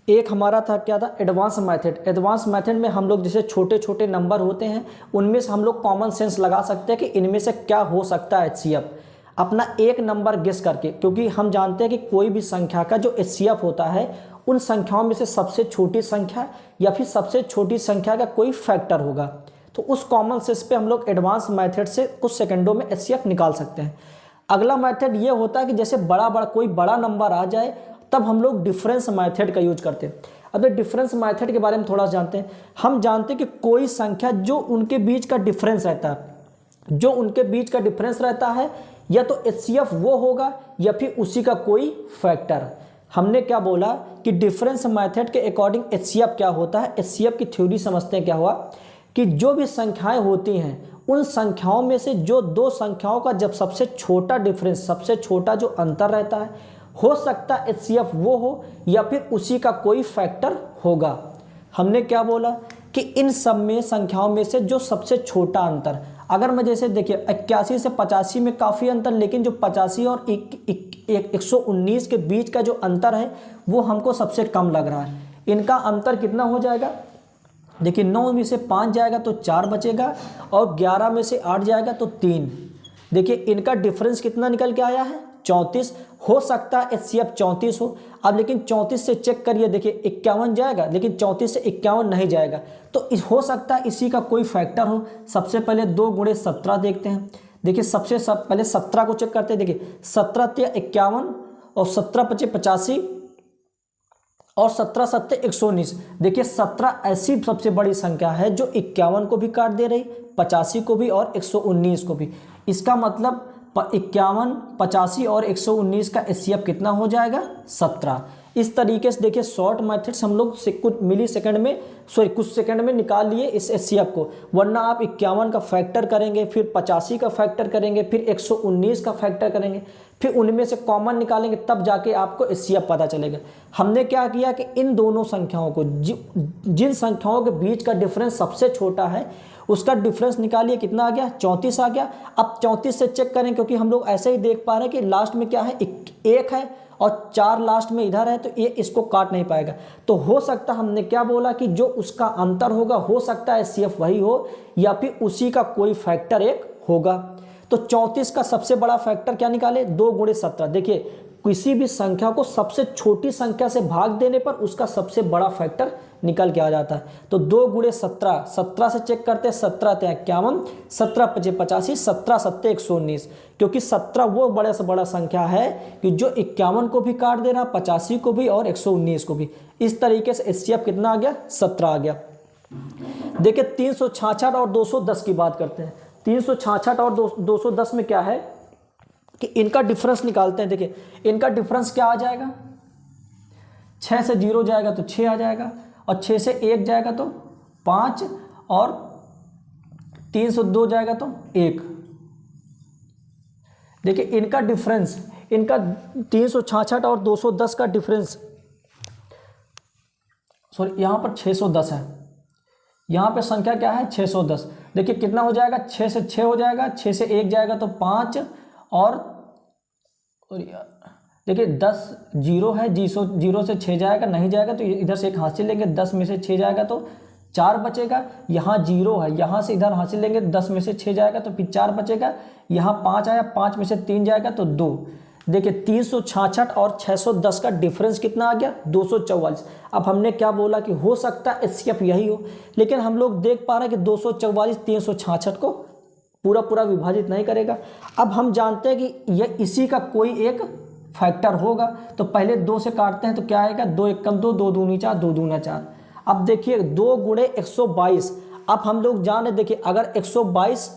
एक हमारा था क्या था, एडवांस मेथड। एडवांस मेथड में हम लोग जैसे छोटे छोटे नंबर होते हैं उनमें से हम लोग कॉमन सेंस लगा सकते हैं कि इनमें से क्या हो सकता है एचसीएफ, अपना एक नंबर गेस करके, क्योंकि हम जानते हैं कि कोई भी संख्या का जो एचसीएफ होता है उन संख्याओं में से सबसे छोटी संख्या या फिर सबसे छोटी संख्या का कोई फैक्टर होगा। तो उस कॉमन सेंस पे हम लोग एडवांस मेथड से कुछ सेकंडों में एचसीएफ निकाल सकते हैं। अगला मेथड ये होता है कि जैसे कोई बड़ा नंबर आ जाए तब हम लोग डिफरेंस मेथड का यूज करते हैं। अब डिफरेंस मेथड के बारे में थोड़ा जानते हैं। हम जानते हैं कि कोई संख्या जो उनके बीच का डिफरेंस रहता है, जो उनके बीच का डिफरेंस रहता है या तो HCF वो होगा या फिर उसी का कोई फैक्टर। हमने क्या बोला कि डिफरेंस मेथड के अकॉर्डिंग HCF क्या होता है। HCF की थ्योरी समझते हैं। क्या हुआ कि जो भी संख्याएं होती हैं उन संख्याओं में से जो दो संख्याओं का जब सबसे छोटा डिफरेंस, सबसे छोटा जो अंतर रहता है, हो सकता है HCF वो हो या फिर उसी का कोई फैक्टर होगा। हमने क्या बोला कि इन सब में संख्याओं में से जो सबसे छोटा अंतर, अगर मैं जैसे देखिए 81 से 85 में काफ़ी अंतर, लेकिन जो 85 और 119 के बीच का जो अंतर है वो हमको सबसे कम लग रहा है। इनका अंतर कितना हो जाएगा, देखिए 9 में से 5 जाएगा तो 4 बचेगा और 11 में से 8 जाएगा तो 3। देखिए इनका डिफरेंस कितना निकल के आया है, 34। हो सकता है HCF 34 हो। अब लेकिन 34 से चेक करिए, देखिए 51 जाएगा, लेकिन 34 से 51 नहीं जाएगा, तो हो सकता है इसी का कोई फैक्टर हो। सबसे पहले 2 गुणे 17 देखते हैं। देखिए पहले 17 को चेक करते हैं। देखिए 17 × 51 और 17 × 5 = 85 और 17 × 7 = 119। देखिए 17 ऐसी सबसे बड़ी संख्या है जो 51 को भी काट दे रही, 85 को भी और 119 को भी। इसका मतलब 51, 85 और 119 का HCF कितना हो जाएगा, 17। इस तरीके से देखिए शॉर्ट मेथड्स हम लोग कुछ सेकंड में निकाल लिए इस HCF को, वरना आप 51 का फैक्टर करेंगे, फिर 85 का फैक्टर करेंगे, फिर 119 का फैक्टर करेंगे, फिर उनमें से कॉमन निकालेंगे, तब जाके आपको HCF पता चलेगा। हमने क्या किया कि इन दोनों संख्याओं को, जिन संख्याओं के बीच का डिफरेंस सबसे छोटा है उसका डिफरेंस निकालिए, कितना आ गया, 34 आ गया। अब 34 से चेक करें, क्योंकि हम लोग ऐसे ही देख पा रहे हैं कि लास्ट में क्या है, 1 है और 4 लास्ट में इधर है, तो ये इसको काट नहीं पाएगा। तो हो सकता, हमने क्या बोला कि जो उसका अंतर होगा, हो सकता है HCF वही हो या फिर उसी का कोई फैक्टर एक होगा। तो 34 का सबसे बड़ा फैक्टर क्या निकाले, 2 गुणे 17। देखिए किसी भी संख्या को सबसे छोटी संख्या से भाग देने पर उसका सबसे बड़ा फैक्टर निकल के आ जाता है। तो 2 गुणे 17, 17 से चेक करते हैं, 17 × 51, 17 × 5 = 85, 17 × 7 = 119। क्योंकि 17 वो बड़ा से बड़ा संख्या है कि जो 51 को भी काट दे रहा, 85 को भी और 119 को भी। इस तरीके से HCF कितना आ गया, 17 आ गया। देखिए 366 और 210 की बात करते हैं। 366 और 210 में क्या है कि इनका डिफरेंस निकालते हैं। देखिए इनका डिफरेंस क्या आ जाएगा, 6 से 0 जाएगा तो 6 आ जाएगा, और 6 से 1 जाएगा तो 5, और 3 से 2 जाएगा तो 1। देखिए इनका डिफरेंस, इनका 366 और 210 का डिफरेंस, सॉरी यहाँ पर 610 है, यहाँ पे संख्या क्या है, 610। देखिए कितना हो जाएगा, 6 से 6 हो जाएगा, 6 से 1 जाएगा तो 5, और देखिए 10 0 है, 0 से 6 जाएगा, नहीं जाएगा तो इधर से एक हासिल लेंगे, 10 में से 6 जाएगा तो 4 बचेगा। यहाँ 0 है, यहाँ से इधर हासिल लेंगे, 10 में से 6 जाएगा तो फिर 4 बचेगा। यहाँ 5 आया, 5 में से 3 जाएगा तो 2। देखिए 366 और 610 का डिफरेंस कितना आ गया, 244। अब हमने क्या बोला कि हो सकता है HCF यही हो, लेकिन हम लोग देख पा रहे हैं कि 244 366 को पूरा विभाजित नहीं करेगा। अब हम जानते हैं कि यह इसी का कोई एक फैक्टर होगा, तो पहले 2 से काटते हैं तो क्या आएगा, 2 × 1 = 2, 2 दूनी 4, 2 दूना 4। अब देखिए 2 गुणे 122। अब हम लोग जाने, देखिए अगर 122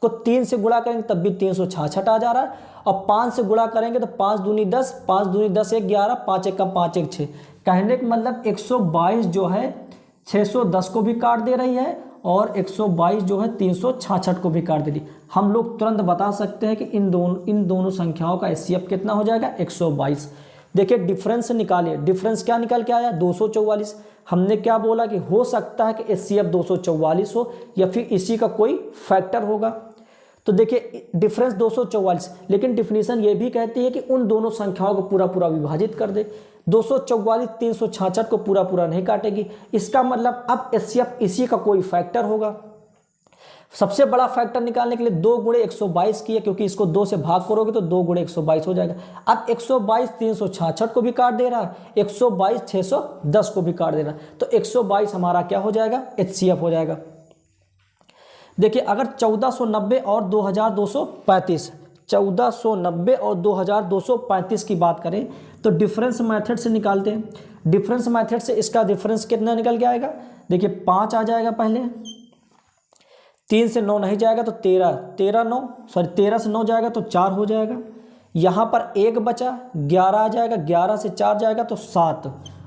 को 3 से गुणा करेंगे तब भी 366 आ जा रहा है, और 5 से गुणा करेंगे तो 5 दूनी 10, 5 दूनी 10 = 11, 5 × 1 = 5 × 1 = 6। कहने का मतलब 122 जो है 610 को भी काट दे रही है, और 122 जो है 366 को भी काट दे रही। हम लोग तुरंत बता सकते हैं कि इन दोनों संख्याओं का HCF कितना हो जाएगा, 122। देखिए डिफरेंस निकालिए, डिफरेंस क्या निकल के आया, 244। हमने क्या बोला कि हो सकता है कि HCF 244 हो या फिर इसी का कोई फैक्टर होगा। तो देखिए डिफरेंस 244, लेकिन डिफिनीशन ये भी कहती है कि उन दोनों संख्याओं को पूरा विभाजित कर दे। 244 366 को पूरा नहीं काटेगी, इसका मतलब अब HCF इसी का कोई फैक्टर होगा। सबसे बड़ा फैक्टर निकालने के लिए 2 गुणे 122 किया, क्योंकि इसको 2 से भाग करोगे तो 2 गुणे 122 हो जाएगा। अब 122 366 को भी काट दे रहा, 122 610 को भी काट दे रहा, तो 122 हमारा क्या हो जाएगा, HCF हो जाएगा। देखिए अगर 1490 और 2235, 1490 और 2235 की बात करें तो डिफरेंस मेथड से निकालते हैं। डिफरेंस मेथड से इसका डिफरेंस कितना निकल के आएगा, देखिए 5 आ जाएगा पहले, 3 से 9 नहीं जाएगा तो 13 से 9 जाएगा तो 4 हो जाएगा। यहाँ पर 1 बचा, 11 आ जाएगा, 11 से 4 जाएगा तो 7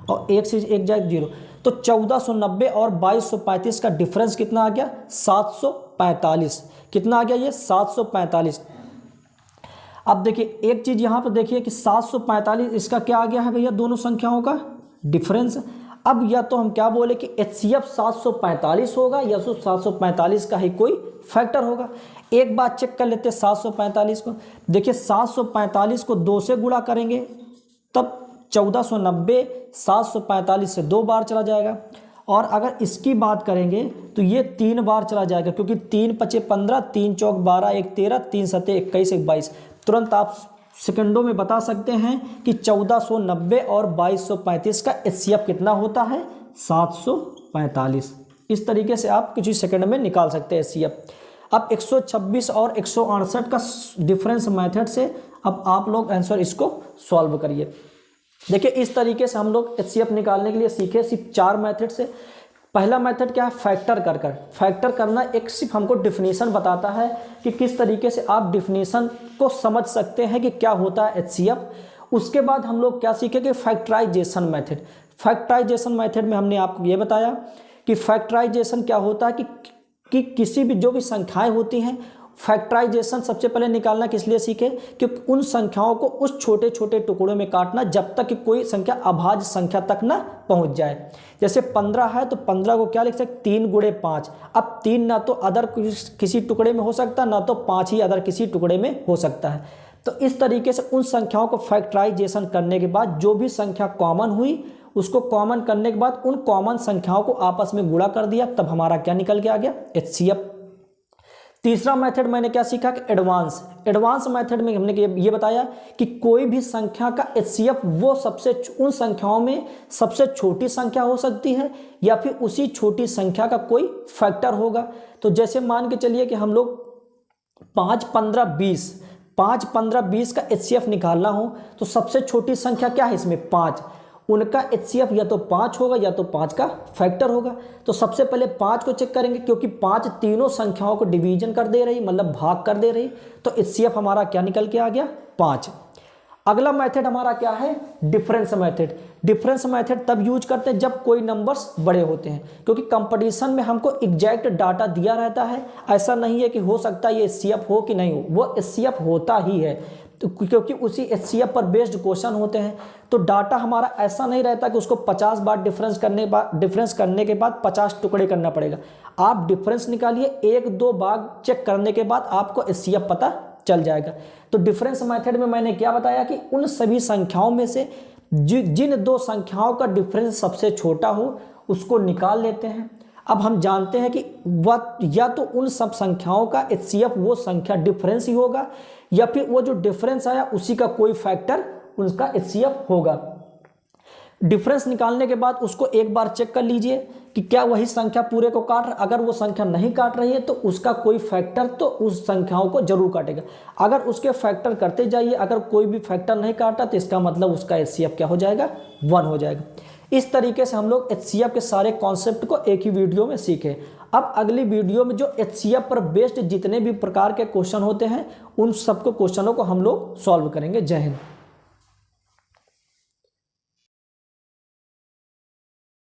और 1 से 1 जाएगा 0। तो 1490 और 2235 का डिफरेंस कितना आ गया? 745। कितना आ गया ये? 745। अब देखिए एक चीज़ यहाँ पर देखिए कि 745 इसका क्या आ गया है भैया? दोनों संख्याओं का डिफरेंस। अब या तो हम क्या बोले कि HCF 745 होगा या तो 745 का ही कोई फैक्टर होगा। एक बात चेक कर लेते हैं 745 को। देखिए 745 को 2 से गुणा करेंगे तब 1490 745 से 2 बार चला जाएगा। और अगर इसकी बात करेंगे तो ये 3 बार चला जाएगा, क्योंकि 3 पचे 15, 3 चौक 12, 1 13, 3 सते 21, 1 22। तुरंत आप सेकंडों में बता सकते हैं कि 1490 और 2235 का HCF कितना होता है? 745। इस तरीके से आप कुछ ही सेकंड में निकाल सकते हैं HCF। अब 126 और 168 का डिफरेंस मेथड से अब आप लोग आंसर इसको सॉल्व करिए। देखिए इस तरीके से हम लोग HCF निकालने के लिए सीखे सिर्फ 4 मेथड से। पहला मेथड क्या है? फैक्टर कर फैक्टर करना एक सिर्फ हमको डिफिनीशन बताता है कि किस तरीके से आप डिफिनीशन को समझ सकते हैं कि क्या होता है HCF। उसके बाद हम लोग क्या सीखेंगे? Factorisation method. फैक्टराइजेशन मेथड में हमने आपको ये बताया कि फैक्टराइजेशन क्या होता है कि किसी भी जो भी संख्याएं होती हैं, फैक्टराइजेशन सबसे पहले निकालना किस लिए सीखे? क्योंकि उन संख्याओं को उस छोटे छोटे टुकड़ों में काटना जब तक कि कोई संख्या अभाज्य संख्या तक ना पहुंच जाए। जैसे 15 है तो 15 को क्या लिख सकते? 3 गुणे 5। अब 3 ना तो अदर किसी टुकड़े में हो सकता है, ना तो 5 ही अदर किसी टुकड़े में हो सकता है। तो इस तरीके से उन संख्याओं को फैक्टराइजेशन करने के बाद जो भी संख्या कॉमन हुई उसको कॉमन करने के बाद उन कॉमन संख्याओं को आपस में गुणा कर दिया, तब हमारा क्या निकल के आ गया? HCF। तीसरा मेथड मैंने क्या सीखा कि एडवांस मेथड में हमने ये बताया कि कोई भी संख्या का HCF वो उन संख्याओं में सबसे छोटी संख्या हो सकती है या फिर उसी छोटी संख्या का कोई फैक्टर होगा। तो जैसे मान के चलिए कि हम लोग 5, 15, 20 का HCF निकालना हो तो सबसे छोटी संख्या क्या है इसमें? 5। उनका HCF या तो 5 होगा या तो 5 का फैक्टर होगा। तो सबसे पहले 5 को चेक करेंगे, क्योंकि 5 तीनों संख्याओं को डिवीजन कर दे रही, मतलब भाग कर दे रही। तो HCF हमारा क्या निकल के आ गया? 5। अगला मेथड हमारा क्या है? Difference method. डिफरेंस मेथड तब यूज करते हैं जब कोई नंबर्स बड़े होते हैं, क्योंकि कंपटीशन में हमको एग्जैक्ट डाटा दिया रहता है। ऐसा नहीं है कि हो सकता है ये HCF हो कि नहीं हो, वो HCF होता ही है। तो क्योंकि उसी HCF पर बेस्ड क्वेश्चन होते हैं, तो डाटा हमारा ऐसा नहीं रहता कि उसको 50 बार डिफरेंस करने के बाद 50 टुकड़े करना पड़ेगा। आप डिफरेंस निकालिए, 1-2 बार चेक करने के बाद आपको HCF पता चल जाएगा। तो डिफरेंस मेथड में मैंने क्या बताया कि उन सभी संख्याओं में से जिन 2 संख्याओं का डिफरेंस सबसे छोटा हो उसको निकाल लेते हैं। अब हम जानते हैं कि वह या तो उन सब संख्याओं का HCF वो संख्या डिफरेंस ही होगा या फिर वो जो डिफरेंस आया उसी का कोई फैक्टर उसका HCF होगा। डिफरेंस निकालने के बाद उसको एक बार चेक कर लीजिए कि क्या वही संख्या पूरे को काट रहा है। अगर वो संख्या नहीं काट रही है तो उसका कोई फैक्टर तो उस संख्याओं को जरूर काटेगा। अगर उसके फैक्टर करते जाइए, अगर कोई भी फैक्टर नहीं काटा तो इसका मतलब उसका HCF क्या हो जाएगा? 1 हो जाएगा। इस तरीके से हम लोग HCF के सारे कॉन्सेप्ट को एक ही वीडियो में सीखे। अब अगली वीडियो में जो HCF पर बेस्ड जितने भी प्रकार के क्वेश्चन होते हैं उन सबको क्वेश्चनों को हम लोग सॉल्व करेंगे। जय हिंद।